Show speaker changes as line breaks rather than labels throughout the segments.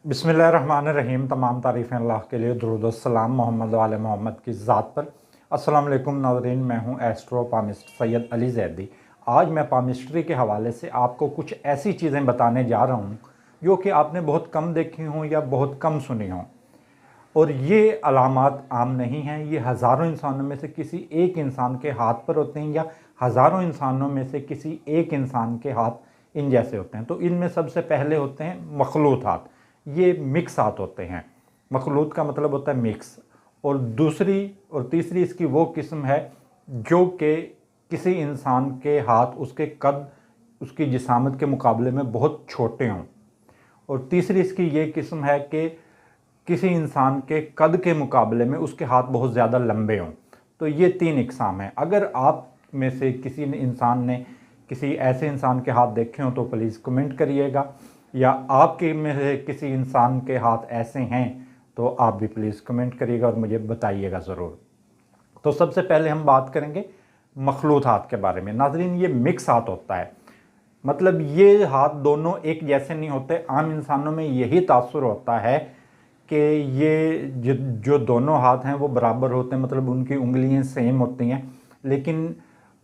बिस्मिल्लाहिर्रहमानिर्रहीम। तमाम तारीफ़ें अल्लाह के लिए, दुरूद व सलाम मोहम्मद वाले मोहम्मद की ज़ात पर। अस्सलाम वालेकुम नाज़रीन, मैं हूं एस्ट्रो पामिस्ट सैयद अली ज़ैदी। आज मैं पामिस्ट्री के हवाले से आपको कुछ ऐसी चीज़ें बताने जा रहा हूं जो कि आपने बहुत कम देखी हों या बहुत कम सुनी हों। और ये अलामात आम नहीं हैं, ये हज़ारों इंसानों में से किसी एक इंसान के हाथ पर होते हैं या हज़ारों इंसानों में से किसी एक इंसान के हाथ इन जैसे होते हैं। तो इनमें सबसे पहले होते हैं मखलूतात। ये मिक्स हाथ होते हैं। मखलूत का मतलब होता है मिक्स। और दूसरी और तीसरी इसकी वो किस्म है जो कि किसी इंसान के हाथ, उसके कद, उसकी जिसामत के मुकाबले में बहुत छोटे हों। और तीसरी इसकी ये किस्म है कि किसी इंसान के कद के मुकाबले में उसके हाथ बहुत ज़्यादा लंबे हों। तो ये तीन इकसाम हैं। अगर आप में से किसी इंसान ने किसी ऐसे इंसान के हाथ देखे हों तो प्लीज़ कमेंट करिएगा, या आपके में से किसी इंसान के हाथ ऐसे हैं तो आप भी प्लीज़ कमेंट करिएगा और मुझे बताइएगा ज़रूर। तो सबसे पहले हम बात करेंगे मखलूत हाथ के बारे में। नाज़रीन, ये मिक्स हाथ होता है। मतलब ये हाथ दोनों एक जैसे नहीं होते। आम इंसानों में यही तासुर होता है कि ये जो दोनों हाथ हैं वो बराबर होते हैं, मतलब उनकी उंगलियां सेम होती हैं। लेकिन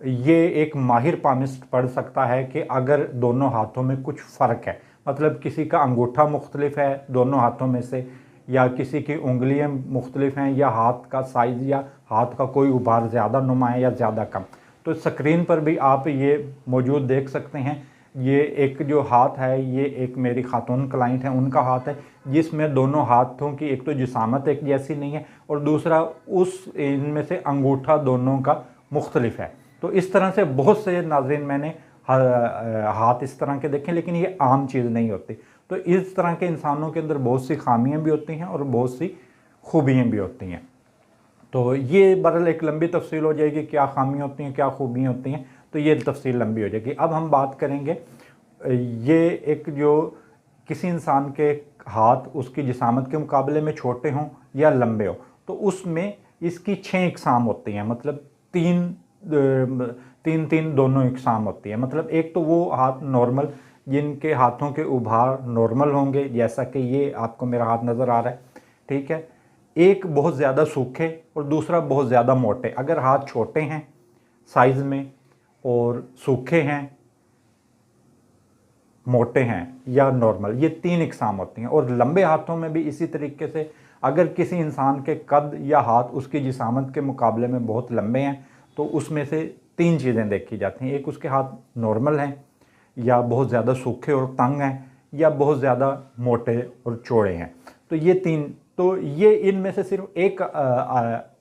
ये एक माहिर पामिस्ट पढ़ सकता है कि अगर दोनों हाथों में कुछ फ़र्क है, मतलब किसी का अंगूठा मुख्तलिफ है दोनों हाथों में से, या किसी की उंगलियां मुख्तलिफ हैं, या हाथ का साइज़ या हाथ का कोई उभार ज़्यादा नुमा है या ज़्यादा कम, तो स्क्रीन पर भी आप ये मौजूद देख सकते हैं। ये एक जो हाथ है, ये एक मेरी खातून क्लाइंट है, उनका हाथ है, जिसमें दोनों हाथों की एक तो जिसामत एक जैसी नहीं है और दूसरा उस इनमें से अंगूठा दोनों का मुख्तलिफ है। तो इस तरह से बहुत से नाज़रीन मैंने हाथ इस तरह के देखें, लेकिन ये आम चीज़ नहीं होती। तो इस तरह के इंसानों के अंदर बहुत सी खामियां भी होती हैं और बहुत सी खूबियाँ भी होती हैं। तो ये बहरहाल एक लंबी तफसील हो जाएगी, क्या खामियाँ होती हैं, क्या खूबियाँ होती हैं, तो ये तफसील लंबी हो जाएगी। अब हम बात करेंगे ये एक जो किसी इंसान के हाथ उसकी जिसामत के मुकाबले में छोटे हों या लंबे हों, तो उसमें इसकी 6 इकसाम होती हैं। मतलब तीन तीन तीन दोनों इकसाम होती है। मतलब एक तो वो हाथ नॉर्मल, जिनके हाथों के उभार नॉर्मल होंगे, जैसा कि ये आपको मेरा हाथ नज़र आ रहा है, ठीक है। एक बहुत ज़्यादा सूखे और दूसरा बहुत ज़्यादा मोटे। अगर हाथ छोटे हैं साइज़ में और सूखे हैं, मोटे हैं या नॉर्मल, ये 3 इकसाम होती हैं। और लंबे हाथों में भी इसी तरीके से, अगर किसी इंसान के कद या हाथ उसकी जिसामत के मुकाबले में बहुत लंबे हैं तो उसमें से 3 चीज़ें देखी जाती हैं। एक, उसके हाथ नॉर्मल हैं, या बहुत ज़्यादा सूखे और तंग हैं, या बहुत ज़्यादा मोटे और चौड़े हैं। तो ये 3, तो ये इनमें से सिर्फ एक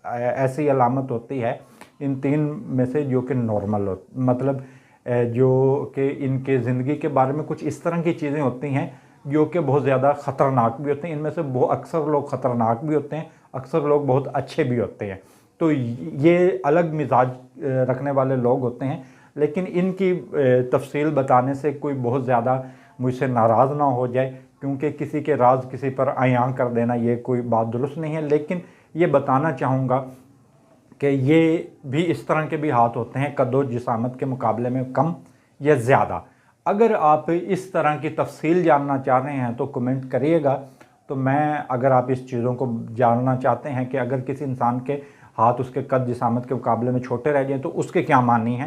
ऐसी अलामत होती है इन 3 में से जो कि नॉर्मल हो, मतलब जो कि इनके ज़िंदगी के बारे में कुछ इस तरह की चीज़ें होती हैं जो कि बहुत ज़्यादा ख़तरनाक भी होते हैं। इनमें से बहुत अक्सर लोग ख़तरनाक भी होते हैं, अक्सर लोग बहुत अच्छे भी होते हैं। तो ये अलग मिजाज रखने वाले लोग होते हैं। लेकिन इनकी तफसील बताने से कोई बहुत ज़्यादा मुझसे नाराज़ ना हो जाए, क्योंकि किसी के राज किसी पर आयां कर देना ये कोई बात दुरुस्त नहीं है। लेकिन ये बताना चाहूँगा कि ये भी इस तरह के भी हाथ होते हैं कद्दो जिसामत के मुकाबले में कम या ज़्यादा। अगर आप इस तरह की तफसील जानना चाह रहे हैं तो कमेंट करिएगा। तो मैं, अगर आप इस चीज़ों को जानना चाहते हैं कि अगर किसी इंसान के हाथ उसके कद जिसामत के मुकाबले में छोटे रह जाएँ तो उसके क्या मानी है,